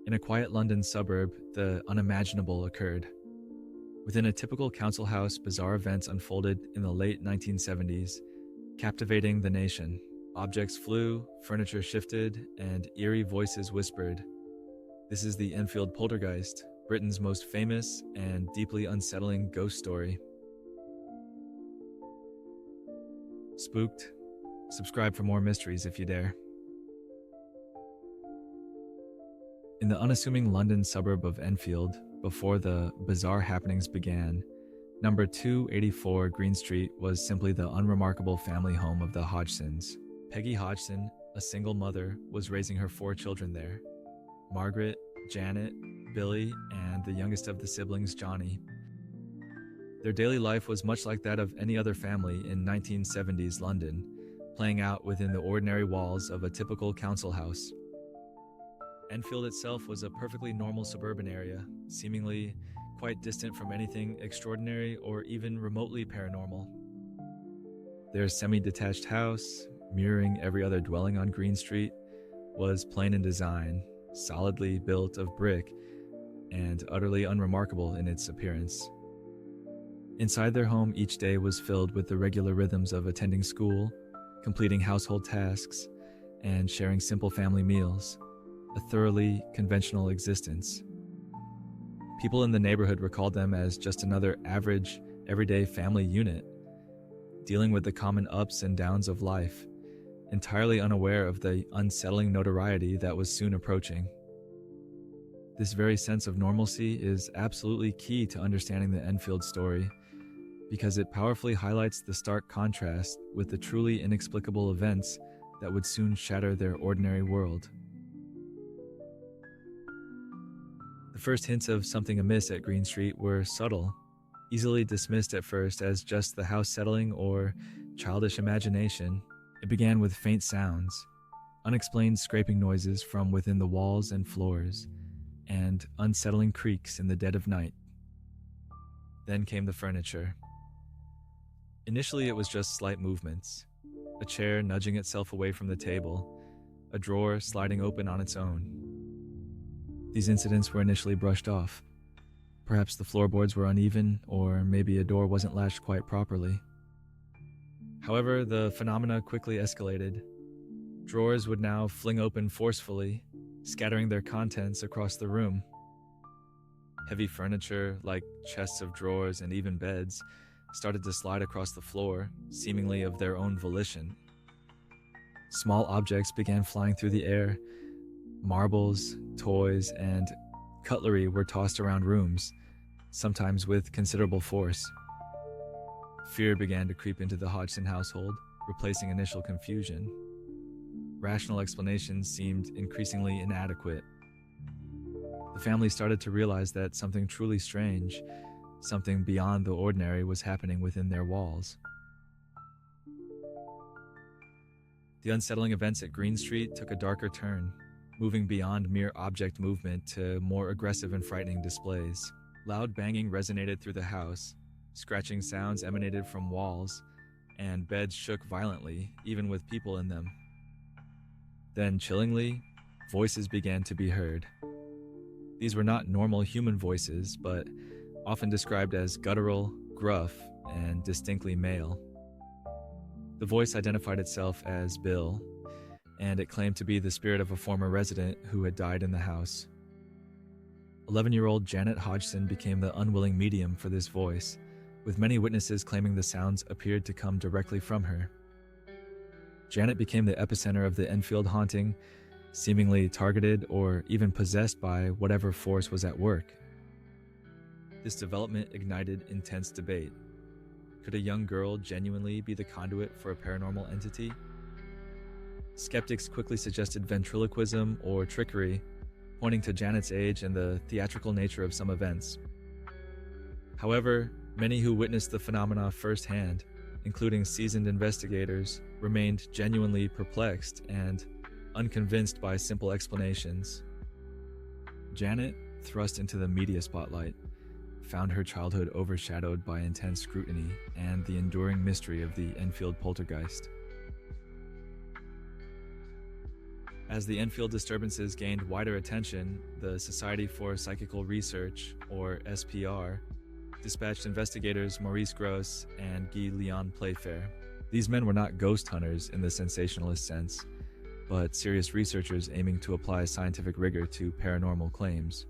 In a quiet London suburb, the unimaginable occurred. Within a typical council house, bizarre events unfolded in the late 1970s, captivating the nation. Objects flew, furniture shifted, and eerie voices whispered. This is the Enfield Poltergeist, Britain's most famous and deeply unsettling ghost story. Spooked? Subscribe for more mysteries if you dare. In the unassuming London suburb of Enfield, before the bizarre happenings began, number 284 Green Street was simply the unremarkable family home of the Hodgsons. Peggy Hodgson, a single mother, was raising her 4 children there: Margaret, Janet, Billy, and the youngest of the siblings, Johnny. Their daily life was much like that of any other family in 1970s London, playing out within the ordinary walls of a typical council house. Enfield itself was a perfectly normal suburban area, seemingly quite distant from anything extraordinary or even remotely paranormal. Their semi-detached house, mirroring every other dwelling on Green Street, was plain in design, solidly built of brick, and utterly unremarkable in its appearance. Inside their home, each day was filled with the regular rhythms of attending school, completing household tasks, and sharing simple family meals, a thoroughly conventional existence. People in the neighborhood recalled them as just another average, everyday family unit, dealing with the common ups and downs of life, entirely unaware of the unsettling notoriety that was soon approaching. This very sense of normalcy is absolutely key to understanding the Enfield story, because it powerfully highlights the stark contrast with the truly inexplicable events that would soon shatter their ordinary world. The first hints of something amiss at Green Street were subtle, easily dismissed at first as just the house settling or childish imagination. It began with faint sounds, unexplained scraping noises from within the walls and floors, and unsettling creaks in the dead of night. Then came the furniture. Initially, it was just slight movements, a chair nudging itself away from the table, a drawer sliding open on its own. These incidents were initially brushed off. Perhaps the floorboards were uneven, or maybe a door wasn't latched quite properly. However, the phenomena quickly escalated. Drawers would now fling open forcefully, scattering their contents across the room. Heavy furniture, like chests of drawers and even beds, started to slide across the floor, seemingly of their own volition. Small objects began flying through the air. Marbles, toys, and cutlery were tossed around rooms, sometimes with considerable force. Fear began to creep into the Hodgson household, replacing initial confusion. Rational explanations seemed increasingly inadequate. The family started to realize that something truly strange, something beyond the ordinary, was happening within their walls. The unsettling events at Green Street took a darker turn, moving beyond mere object movement to more aggressive and frightening displays. Loud banging resonated through the house, scratching sounds emanated from walls, and beds shook violently, even with people in them. Then, chillingly, voices began to be heard. These were not normal human voices, but often described as guttural, gruff, and distinctly male. The voice identified itself as Bill, and it claimed to be the spirit of a former resident who had died in the house. 11-year-old Janet Hodgson became the unwilling medium for this voice, with many witnesses claiming the sounds appeared to come directly from her. Janet became the epicenter of the Enfield haunting, seemingly targeted or even possessed by whatever force was at work. This development ignited intense debate. Could a young girl genuinely be the conduit for a paranormal entity? Skeptics quickly suggested ventriloquism or trickery, pointing to Janet's age and the theatrical nature of some events. However, many who witnessed the phenomena firsthand, including seasoned investigators, remained genuinely perplexed and unconvinced by simple explanations. Janet, thrust into the media spotlight, found her childhood overshadowed by intense scrutiny and the enduring mystery of the Enfield Poltergeist. As the Enfield disturbances gained wider attention, the Society for Psychical Research, or SPR, dispatched investigators Maurice Grosse and Guy Leon Playfair. These men were not ghost hunters in the sensationalist sense, but serious researchers aiming to apply scientific rigor to paranormal claims.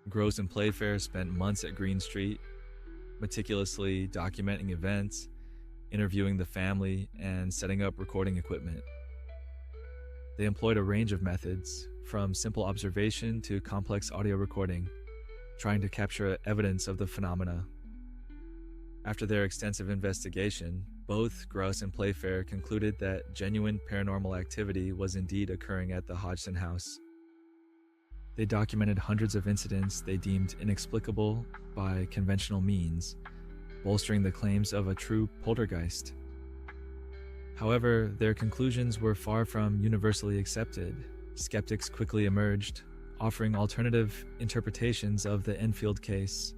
Grosse and Playfair spent months at Green Street, meticulously documenting events, interviewing the family, and setting up recording equipment. They employed a range of methods, from simple observation to complex audio recording, trying to capture evidence of the phenomena. After their extensive investigation, both Grosse and Playfair concluded that genuine paranormal activity was indeed occurring at the Hodgson house. They documented hundreds of incidents they deemed inexplicable by conventional means, bolstering the claims of a true poltergeist. However, their conclusions were far from universally accepted. Skeptics quickly emerged, offering alternative interpretations of the Enfield case.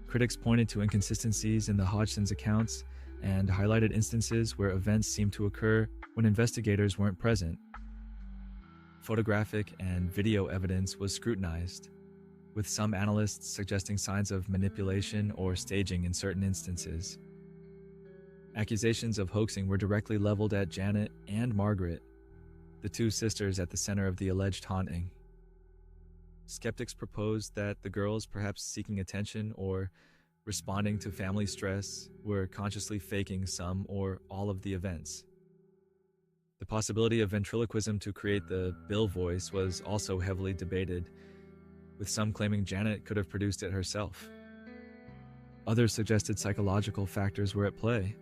Critics pointed to inconsistencies in the Hodgson's accounts and highlighted instances where events seemed to occur when investigators weren't present. Photographic and video evidence was scrutinized, with some analysts suggesting signs of manipulation or staging in certain instances. Accusations of hoaxing were directly leveled at Janet and Margaret, the two sisters at the center of the alleged haunting. Skeptics proposed that the girls, perhaps seeking attention or responding to family stress, were consciously faking some or all of the events. The possibility of ventriloquism to create the Bill voice was also heavily debated, with some claiming Janet could have produced it herself. Others suggested psychological factors were at play,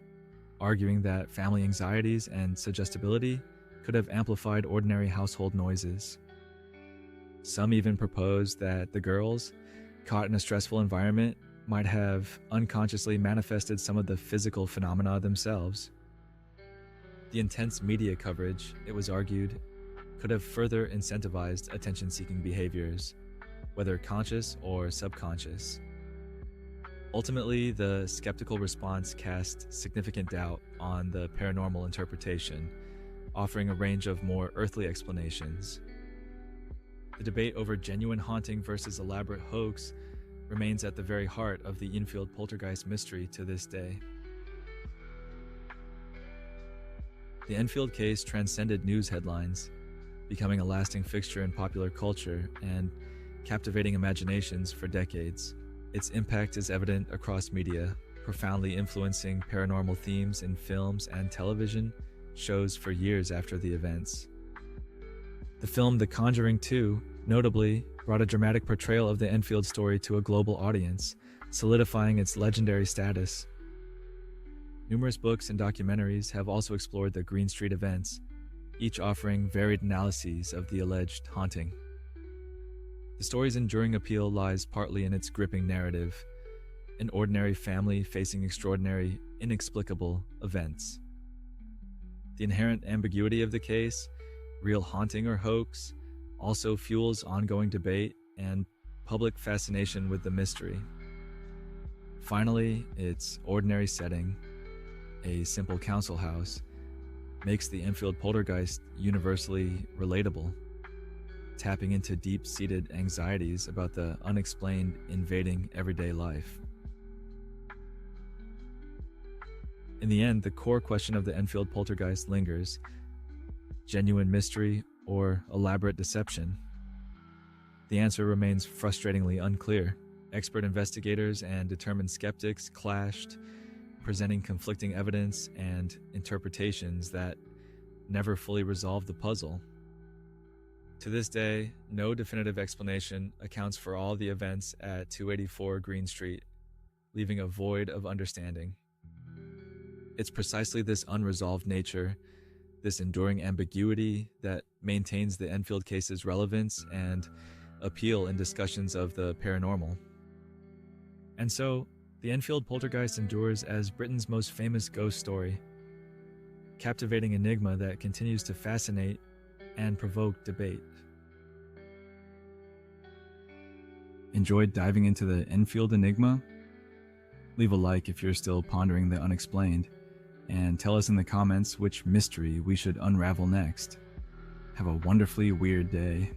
arguing that family anxieties and suggestibility could have amplified ordinary household noises. Some even proposed that the girls, caught in a stressful environment, might have unconsciously manifested some of the physical phenomena themselves. The intense media coverage, it was argued, could have further incentivized attention-seeking behaviors, whether conscious or subconscious. Ultimately, the skeptical response cast significant doubt on the paranormal interpretation, offering a range of more earthly explanations. The debate over genuine haunting versus elaborate hoax remains at the very heart of the Enfield Poltergeist mystery to this day. The Enfield case transcended news headlines, becoming a lasting fixture in popular culture and captivating imaginations for decades. Its impact is evident across media, profoundly influencing paranormal themes in films and television shows for years after the events. The film The Conjuring 2, notably, brought a dramatic portrayal of the Enfield story to a global audience, solidifying its legendary status. Numerous books and documentaries have also explored the Green Street events, each offering varied analyses of the alleged haunting. The story's enduring appeal lies partly in its gripping narrative, an ordinary family facing extraordinary, inexplicable events. The inherent ambiguity of the case, real haunting or hoax, also fuels ongoing debate and public fascination with the mystery. Finally, its ordinary setting, a simple council house, makes the Enfield Poltergeist universally relatable, tapping into deep-seated anxieties about the unexplained invading everyday life. In the end, the core question of the Enfield Poltergeist lingers: genuine mystery or elaborate deception? The answer remains frustratingly unclear. Expert investigators and determined skeptics clashed, presenting conflicting evidence and interpretations that never fully resolved the puzzle. To this day, no definitive explanation accounts for all the events at 284 Green Street, leaving a void of understanding. It's precisely this unresolved nature, this enduring ambiguity, that maintains the Enfield case's relevance and appeal in discussions of the paranormal. And so, the Enfield Poltergeist endures as Britain's most famous ghost story, captivating enigma that continues to fascinate and provoke debate. Enjoyed diving into the Enfield Enigma? Leave a like if you're still pondering the unexplained, and tell us in the comments which mystery we should unravel next. Have a wonderfully weird day.